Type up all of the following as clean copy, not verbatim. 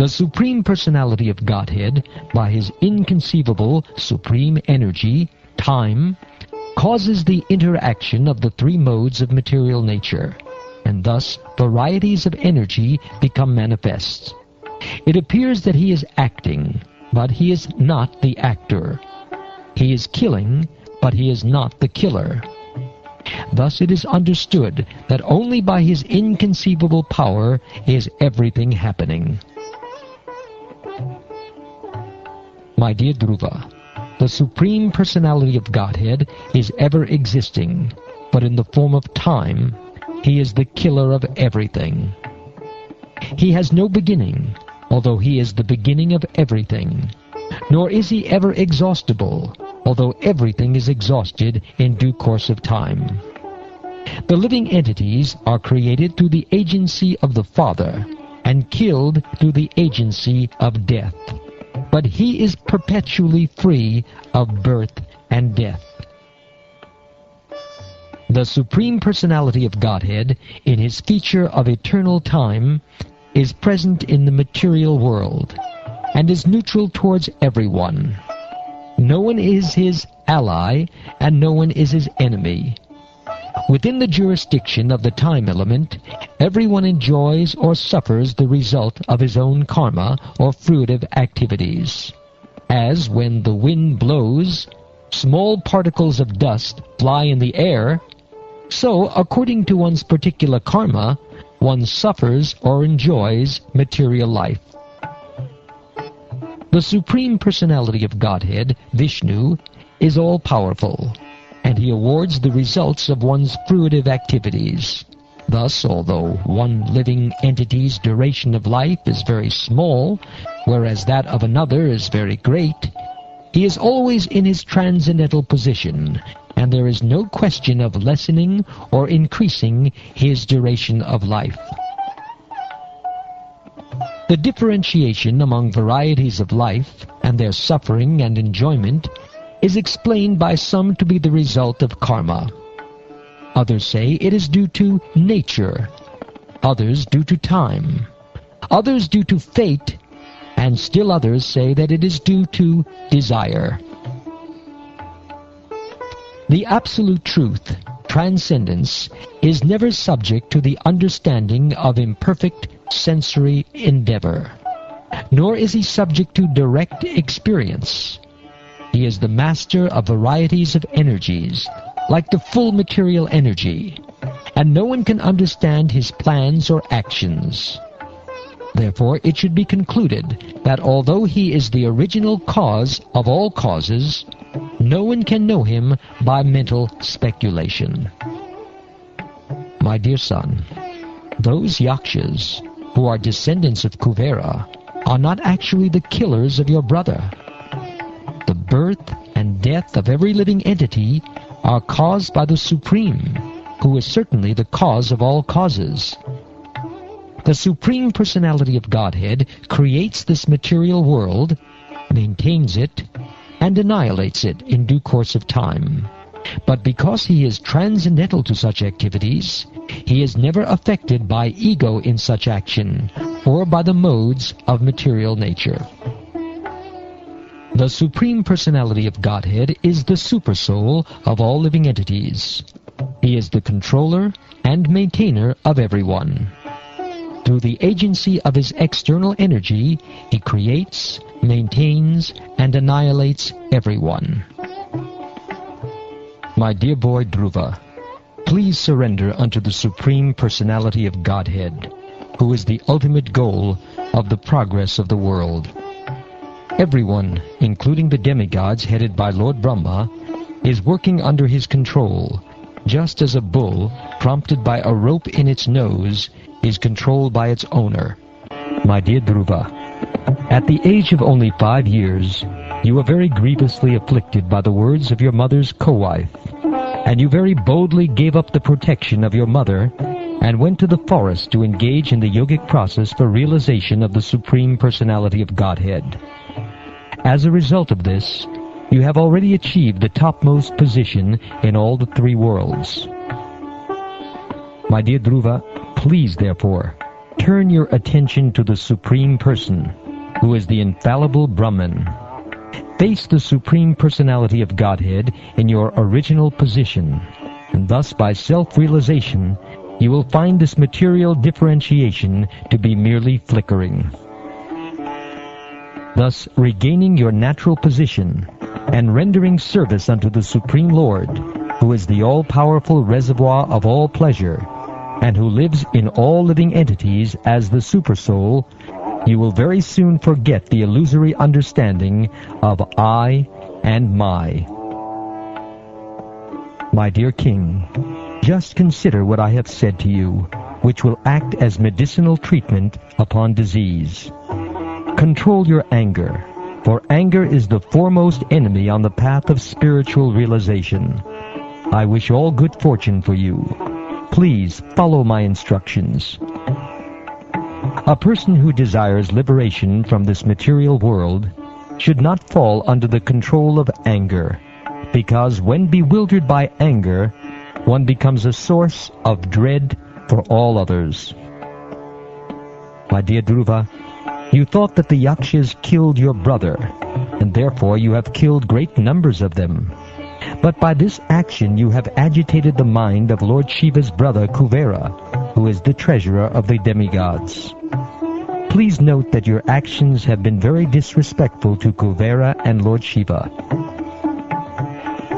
The Supreme Personality of Godhead, by his inconceivable supreme energy, time, causes the interaction of the three modes of material nature, and thus varieties of energy become manifest. It appears that he is acting, but he is not the actor. He is killing, but he is not the killer. Thus it is understood that only by his inconceivable power is everything happening. My dear Dhruva, the Supreme Personality of Godhead is ever existing, but in the form of time, he is the killer of everything. He has no beginning, although he is the beginning of everything, nor is he ever exhaustible, although everything is exhausted in due course of time. The living entities are created through the agency of the Father, and killed through the agency of death. But he is perpetually free of birth and death. The Supreme Personality of Godhead, in his feature of eternal time, is present in the material world, and is neutral towards everyone. No one is his ally, and no one is his enemy. Within the jurisdiction of the time element, everyone enjoys or suffers the result of his own karma or fruitive activities. As when the wind blows, small particles of dust fly in the air, so according to one's particular karma, one suffers or enjoys material life. The Supreme Personality of Godhead, Vishnu, is all-powerful, and he awards the results of one's fruitive activities. Thus, although one living entity's duration of life is very small, whereas that of another is very great, he is always in his transcendental position, and there is no question of lessening or increasing his duration of life. The differentiation among varieties of life and their suffering and enjoyment is explained by some to be the result of karma. Others say it is due to nature, others due to time, others due to fate, and still others say that it is due to desire. The absolute truth, transcendence, is never subject to the understanding of imperfect sensory endeavor, nor is he subject to direct experience. He is the master of varieties of energies, like the full material energy, and no one can understand his plans or actions. Therefore, it should be concluded that although he is the original cause of all causes, no one can know him by mental speculation. My dear son, those yakshas who are descendants of Kuvera are not actually the killers of your brother. The birth and death of every living entity are caused by the Supreme, who is certainly the cause of all causes. The Supreme Personality of Godhead creates this material world, maintains it, and annihilates it in due course of time. But because he is transcendental to such activities, he is never affected by ego in such action, or by the modes of material nature. The Supreme Personality of Godhead is the Supersoul of all living entities. He is the controller and maintainer of everyone. Through the agency of his external energy, he creates, maintains, and annihilates everyone. My dear boy Dhruva, please surrender unto the Supreme Personality of Godhead, who is the ultimate goal of the progress of the world. Everyone, including the demigods headed by Lord Brahma, is working under his control, just as a bull, prompted by a rope in its nose, is controlled by its owner. My dear Dhruva, at the age of only 5 years, you were very grievously afflicted by the words of your mother's co-wife, and you very boldly gave up the protection of your mother and went to the forest to engage in the yogic process for realization of the Supreme Personality of Godhead. As a result of this, you have already achieved the topmost position in all the 3 worlds. My dear Dhruva, please, therefore, turn your attention to the Supreme Person, who is the infallible Brahman. Face the Supreme Personality of Godhead in your original position, and thus by self-realization you will find this material differentiation to be merely flickering. Thus, regaining your natural position and rendering service unto the Supreme Lord, who is the all-powerful reservoir of all pleasure, and who lives in all living entities as the Supersoul, you will very soon forget the illusory understanding of I and my. My dear King, just consider what I have said to you, which will act as medicinal treatment upon disease. Control your anger, for anger is the foremost enemy on the path of spiritual realization. I wish all good fortune for you. Please follow my instructions. A person who desires liberation from this material world should not fall under the control of anger, because when bewildered by anger, one becomes a source of dread for all others. My dear Dhruva, you thought that the Yakshas killed your brother, and therefore you have killed great numbers of them. But by this action you have agitated the mind of Lord Shiva's brother Kuvera, who is the treasurer of the demigods. Please note that your actions have been very disrespectful to Kuvera and Lord Shiva.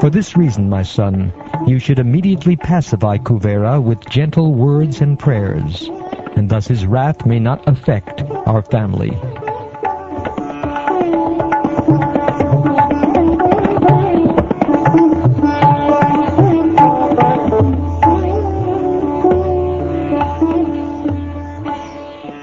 For this reason, my son, you should immediately pacify Kuvera with gentle words and prayers, and thus his wrath may not affect our family.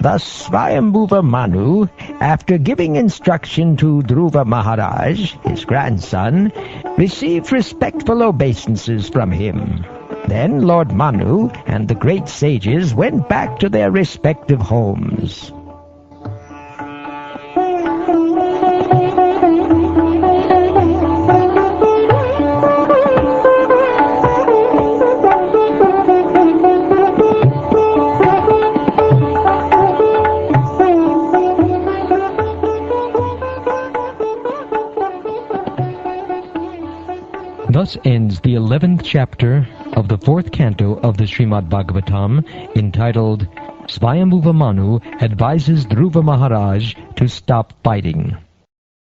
Thus Swayambhuva Manu, after giving instruction to Dhruva Maharaj, his grandson, received respectful obeisances from him. Then Lord Manu and the great sages went back to their respective homes. Thus ends the 11th chapter of the 4th canto of the Shrimad Bhagavatam, entitled Swayambhuva Manu advises Dhruva Maharaj to stop fighting.